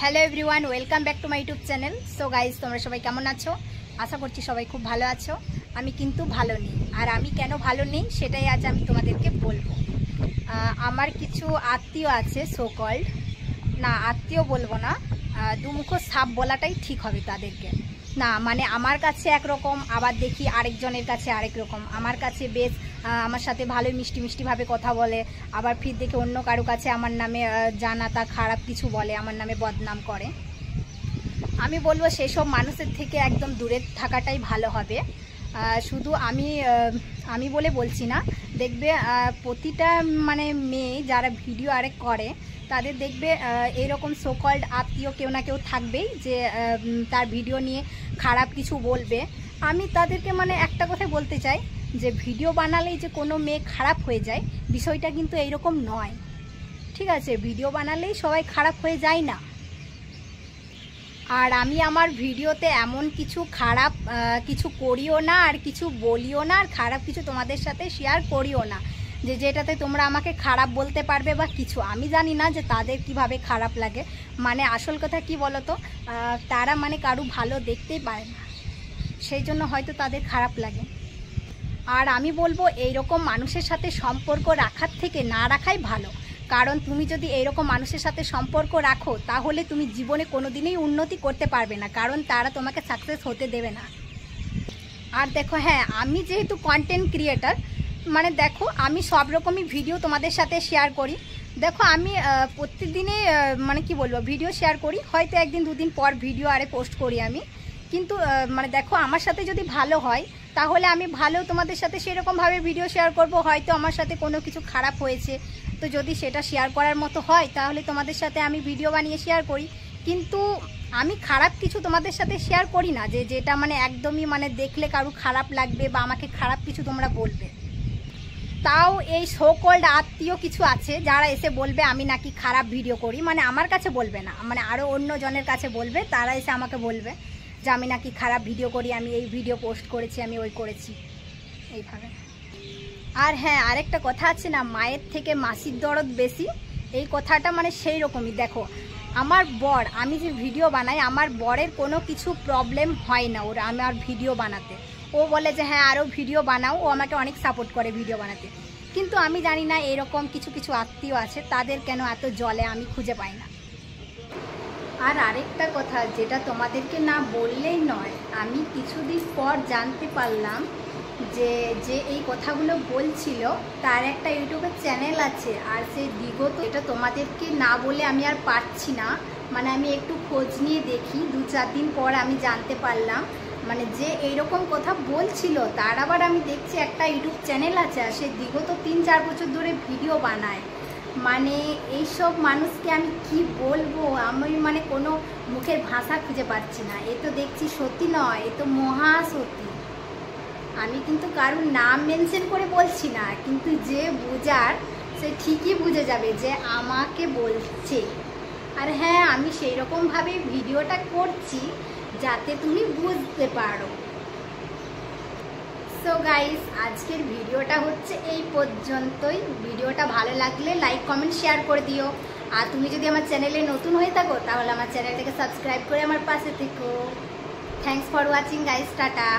Hello everyone, welcome back to my YouTube channel. So guys, তোমরা সবাই কেমন আছো? আশা করছি সবাই খুব ভালো আছো। আমি কিন্তু ভালো নেই, আর আমি কেন ভালো নেই সেটাই আজ আমি তোমাদেরকে বলবো। আমার কিছু আত্মীয় আছে, সো কল্ড, না আত্মীয় বলবো না, দুমুখো সাপ বলাটাই ঠিক হবে তাদেরকে। না মানে আমার কাছে একরকম, আবার দেখি আরেকজনের কাছে আরেক রকম। আমার কাছে বেশ আমার সাথে ভালোই মিষ্টি মিষ্টিভাবে কথা বলে, আবার ফির দেখে অন্য কারো কাছে আমার নামে জানা তা খারাপ কিছু বলে, আমার নামে বদনাম করে। আমি বলবো সেসব মানুষের থেকে একদম দূরে থাকাটাই ভালো হবে। শুধু আমি বলে বলছি না, দেখবে প্রতিটা মানে মেয়ে যারা ভিডিও আরেক করে তাদের দেখবে এরকম সোকল্ড আত্মীয় কেউ না কেউ থাকবেই যে তার ভিডিও নিয়ে খারাপ কিছু বলবে। আমি তাদেরকে মানে একটা কথা বলতে চাই যে ভিডিও বানালেই যে কোনো মেয়ে খারাপ হয়ে যায় বিষয়টা কিন্তু এইরকম নয়, ঠিক আছে? ভিডিও বানালেই সবাই খারাপ হয়ে যায় না। আর আমি আমার ভিডিওতে এমন কিছু খারাপ কিছু করিও না, আর কিছু বলিও না, আর খারাপ কিছু তোমাদের সাথে শেয়ার করিও না যে যেটাতে তোমরা আমাকে খারাপ বলতে পারবে বা কিছু। আমি জানি না যে তাদের কিভাবে খারাপ লাগে, মানে আসল কথা কি বলো তো, তারা মানে কারো ভালো দেখতেই পারে না, সেই জন্য হয়তো তাদের খারাপ লাগে। আর আমি বলবো এইরকম মানুষের সাথে সম্পর্ক রাখার থেকে না রাখাই ভালো। কারণ তুমি যদি এইরকম মানুষের সাথে সম্পর্ক রাখো তাহলে তুমি জীবনে কোনোদিনই উন্নতি করতে পারবে না, কারণ তারা তোমাকে সাকসেস হতে দেবে না। আর দেখো, হ্যাঁ, আমি যেহেতু কন্টেন্ট ক্রিয়েটার, মানে দেখো আমি সব রকমই ভিডিও তোমাদের সাথে শেয়ার করি। দেখো আমি প্রত্যেকদিনে মানে কি বলবো ভিডিও শেয়ার করি, হয়তো একদিন দুদিন পর ভিডিও আরে পোস্ট করি আমি। কিন্তু মানে দেখো আমার সাথে যদি ভালো হয় তাহলে আমি ভালো তোমাদের সাথে সেরকমভাবে ভিডিও শেয়ার করব। হয়তো আমার সাথে কোনো কিছু খারাপ হয়েছে, তো যদি সেটা শেয়ার করার মতো হয় তাহলে তোমাদের সাথে আমি ভিডিও বানিয়ে শেয়ার করি। কিন্তু আমি খারাপ কিছু তোমাদের সাথে শেয়ার করি না যে যেটা মানে একদমই মানে দেখলে কারো খারাপ লাগবে বা আমাকে খারাপ কিছু তোমরা বলবে। তাও এই সো কল্ড আত্মীয় কিছু আছে যারা এসে বলবে আমি নাকি খারাপ ভিডিও করি, মানে আমার কাছে বলবে না, মানে আরও অন্য জনের কাছে বলবে, তারা এসে আমাকে বলবে যে আমি নাকি খারাপ ভিডিও করি, আমি এই ভিডিও পোস্ট করেছি, আমি ওই করেছি, এইভাবে। আর হ্যাঁ, আরেকটা কথা আছে না, মায়ের থেকে মাসির দরদ বেশি, এই কথাটা মানে সেই রকমই। দেখো আমার বর, আমি যে ভিডিও বানাই, আমার বরের কোনো কিছু প্রবলেম হয় না ওর আমার ভিডিও বানাতে। ও বলে যে হ্যাঁ আরও ভিডিও বানাও, ও আমাকে অনেক সাপোর্ট করে ভিডিও বানাতে। কিন্তু আমি জানি না এরকম কিছু কিছু আত্মীয় আছে তাদের কেন এত জলে আমি খুঁজে পাই না। আর আরেকটা কথা যেটা তোমাদেরকে না বললেই নয়, আমি কিছুদিন পর জানতে পারলাম যে যে এই কথাগুলো বলছিল তার একটা ইউটিউবের চ্যানেল আছে, আর সেই বিগত, এটা তোমাদেরকে না বলে আমি আর পারছি না, মানে আমি একটু খোঁজ নিয়ে দেখি, 2-4 দিন পর আমি জানতে পারলাম মানে যে এইরকম কথা বলছিল তার আবার আমি দেখছি একটা ইউটিউব চ্যানেল আছে, আর সে বিগত 3-4 বছর ধরে ভিডিও বানায়। মানে এইসব মানুষকে আমি কি বলবো, আমি মানে কোনো মুখের ভাষা খুঁজে পাচ্ছি না। এ তো দেখছি সত্যি নয়, এ তো মহা সত্যি। আমি কিন্তু কারোর নাম মেনশন করে বলছি না, কিন্তু যে বোঝার সে ঠিকই বুঝে যাবে যে আমাকে বলছে। আর হ্যাঁ, আমি সেই রকমভাবে ভিডিওটা করছি যাতে তুমি বুঝতে পারো। সো গাইস, আজকের ভিডিওটা হচ্ছে এই পর্যন্তই। ভিডিওটা ভালো লাগলে লাইক কমেন্ট শেয়ার করে দিও। আর তুমি যদি আমার চ্যানেলে নতুন হয়ে থাকো তাহলে আমার চ্যানেলটাকে সাবস্ক্রাইব করে আমার পাশে থেকো। Thanks for watching guys, tata.